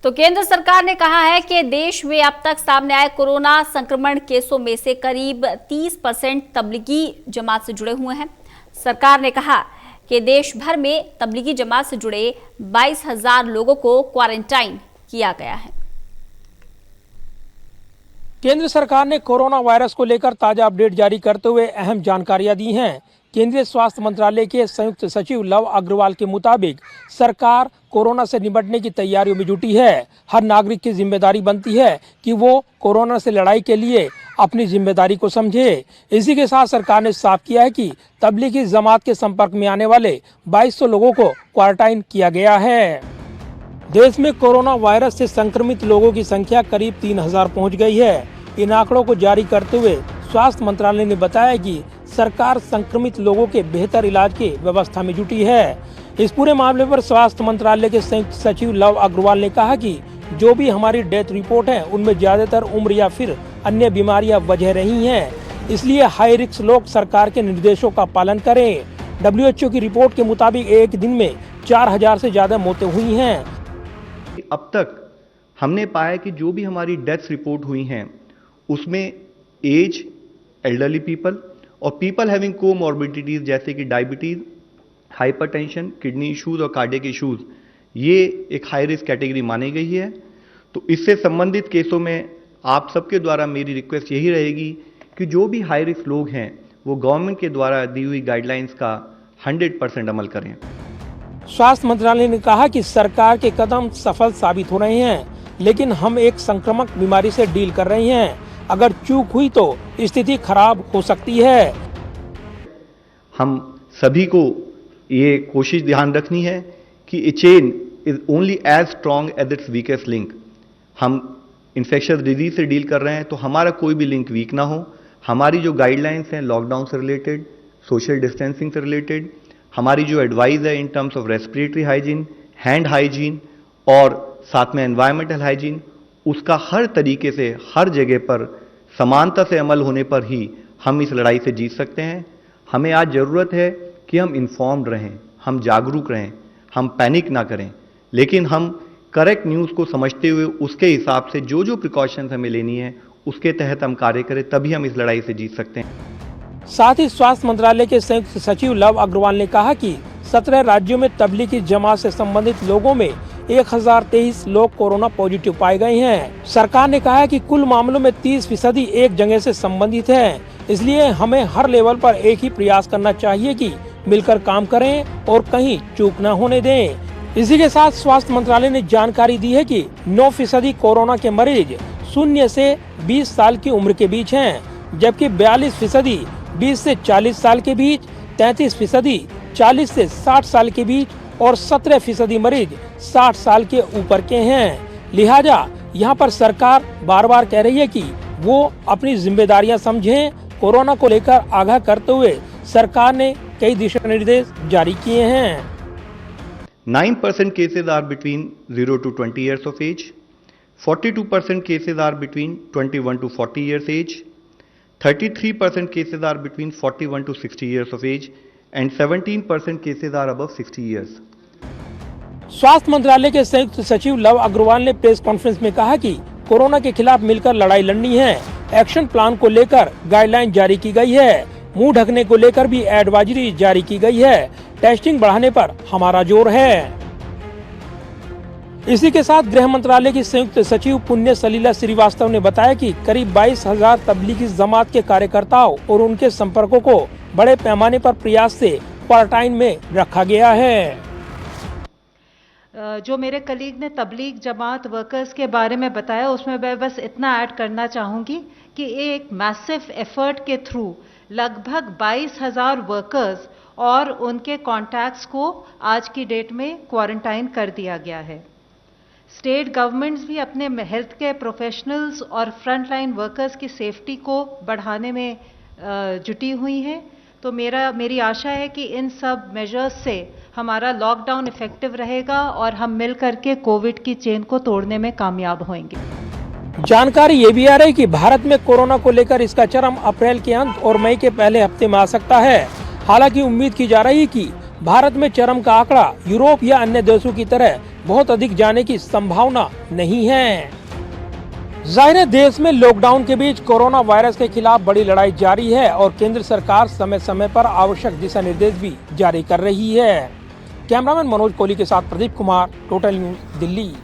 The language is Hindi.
तो केंद्र सरकार ने कहा है कि देश में अब तक सामने आए कोरोना संक्रमण केसों में से करीब 30% तबलीगी जमात से जुड़े हुए हैं। सरकार ने कहा कि देश भर में तबलीगी जमात से जुड़े 22,000 लोगों को क्वारंटाइन किया गया है। केंद्र सरकार ने कोरोना वायरस को लेकर ताजा अपडेट जारी करते हुए अहम जानकारियां दी हैं। केंद्रीय स्वास्थ्य मंत्रालय के संयुक्त सचिव लव अग्रवाल के मुताबिक सरकार कोरोना से निपटने की तैयारियों में जुटी है। हर नागरिक की जिम्मेदारी बनती है कि वो कोरोना से लड़ाई के लिए अपनी जिम्मेदारी को समझे। इसी के साथ सरकार ने साफ किया है कि तबलीगी जमात के संपर्क में आने वाले 2200 लोगों को क्वारंटाइन किया गया है। देश में कोरोना वायरस से संक्रमित लोगों की संख्या करीब 3000 पहुंच गई है। इन आंकड़ों को जारी करते हुए स्वास्थ्य मंत्रालय ने बताया कि सरकार संक्रमित लोगों के बेहतर इलाज की व्यवस्था में जुटी है। इस पूरे मामले पर स्वास्थ्य मंत्रालय के संयुक्त सचिव लव अग्रवाल ने कहा कि जो भी हमारी डेथ रिपोर्ट है उनमें ज्यादातर उम्र या फिर अन्य बीमारियां वजह रही हैं। इसलिए हाई रिस्क लोग सरकार के निर्देशों का पालन करें। WHO की रिपोर्ट के मुताबिक एक दिन में 4000 से ज्यादा मौतें हुई हैं। अब तक हमने पाया कि जो भी हमारी डेथ्स रिपोर्ट हुई हैं उसमें एज, एल्डरली पीपल और पीपल हैविंग कोमॉर्बिडिटीज जैसे कि डायबिटीज, हाइपरटेंशन, किडनी इश्यूज और कार्डियक इश्यूज, ये एक हाई रिस्क कैटेगरी मानी गई है। तो इससे संबंधित केसों में आप सबके द्वारा मेरी रिक्वेस्ट यही रहेगी कि जो भी हाई रिस्क लोग हैं वो गवर्नमेंट के द्वारा दी हुई गाइडलाइंस का 100% अमल करें। स्वास्थ्य मंत्रालय ने कहा कि सरकार के कदम सफल साबित हो रहे हैं, लेकिन हम एक संक्रामक बीमारी से डील कर रहे हैं। अगर चूक हुई तो स्थिति खराब हो सकती है। हम सभी को ये कोशिश ध्यान रखनी है कि a chain is only as strong as its weakest link. हम इन्फेक्शियस डिजीज से डील कर रहे हैं तो हमारा कोई भी लिंक वीक ना हो। हमारी जो गाइडलाइंस हैं लॉकडाउन से रिलेटेड, सोशल डिस्टेंसिंग से रिलेटेड, हमारी जो एडवाइस है in terms of respiratory hygiene, hand hygiene और साथ में एनवायरमेंटल हाइजीन, उसका हर तरीके से हर जगह पर समानता से अमल होने पर ही हम इस लड़ाई से जीत सकते हैं। हमें आज ज़रूरत है कि हम इन्फॉर्म्ड रहें, हम जागरूक रहें, हम पैनिक ना करें, लेकिन हम करेक्ट न्यूज़ को समझते हुए उसके हिसाब से जो जो प्रिकॉशंस हमें लेनी है उसके तहत हम कार्य करें, तभी हम इस लड़ाई से जीत सकते हैं। साथ ही स्वास्थ्य मंत्रालय के संयुक्त सचिव लव अग्रवाल ने कहा कि 17 राज्यों में तबलीगी जमात से संबंधित लोगों में 1023 लोग कोरोना पॉजिटिव पाए गए हैं। सरकार ने कहा है कि कुल मामलों में 30% एक जगह से संबंधित है। इसलिए हमें हर लेवल पर एक ही प्रयास करना चाहिए कि मिलकर काम करें और कहीं चूक न होने दें। इसी के साथ स्वास्थ्य मंत्रालय ने जानकारी दी है कि 9% कोरोना के मरीज 0 से 20 साल की उम्र के बीच हैं, जबकि 42% 20 से 40 साल के बीच, 33% 40 से 60 साल के बीच और 17% मरीज 60 साल के ऊपर के हैं। लिहाजा यहाँ पर सरकार बार बार कह रही है कि वो अपनी जिम्मेदारियां समझें। कोरोना को लेकर आगाह करते हुए सरकार ने कई दिशा निर्देश जारी किए हैं। 9% cases are between 0 to 20 years of age, 42% cases are between 21 to 40 years age, 33% cases are between 41 to 60 years of age and 17% cases are above 60 years. स्वास्थ्य मंत्रालय के संयुक्त सचिव लव अग्रवाल ने प्रेस कॉन्फ्रेंस में कहा कि कोरोना के खिलाफ मिलकर लड़ाई लड़नी है। एक्शन प्लान को लेकर गाइडलाइन जारी की गई है। मुंह ढकने को लेकर भी एडवाइजरी जारी की गई है। टेस्टिंग बढ़ाने पर हमारा जोर है। इसी के साथ गृह मंत्रालय की संयुक्त सचिव पुण्य सलीला श्रीवास्तव ने बताया कि करीब 22,000 तबलीगी जमात के कार्यकर्ताओं और उनके संपर्कों को बड़े पैमाने पर प्रयास से क्वारंटाइन में रखा गया है। जो मेरे कलीग ने तबलीग जमात वर्कर्स के बारे में बताया उसमें मैं बस इतना ऐड करना चाहूँगी कि एक मैसिव एफर्ट के थ्रू लगभग 22,000 वर्कर्स और उनके कॉन्टैक्ट्स को आज की डेट में क्वारंटाइन कर दिया गया है। स्टेट गवर्नमेंट्स भी अपने हेल्थ केयर प्रोफेशनल्स और फ्रंटलाइन वर्कर्स की सेफ्टी को बढ़ाने में जुटी हुई हैं। तो मेरी आशा है कि इन सब मेजर्स से हमारा लॉकडाउन इफेक्टिव रहेगा और हम मिल करके कोविड की चेन को तोड़ने में कामयाब होंगे। जानकारी ये भी आ रही कि भारत में कोरोना को लेकर इसका चरम अप्रैल के अंत और मई के पहले हफ्ते में आ सकता है। हालांकि उम्मीद की जा रही है कि भारत में चरम का आंकड़ा यूरोप या अन्य देशों की तरह बहुत अधिक जाने की संभावना नहीं है। जाहिर है देश में लॉकडाउन के बीच कोरोना वायरस के खिलाफ बड़ी लड़ाई जारी है और केंद्र सरकार समय समय पर आवश्यक दिशा निर्देश भी जारी कर रही है। कैमरामैन मनोज कोहली के साथ प्रदीप कुमार, टोटल न्यूज, दिल्ली।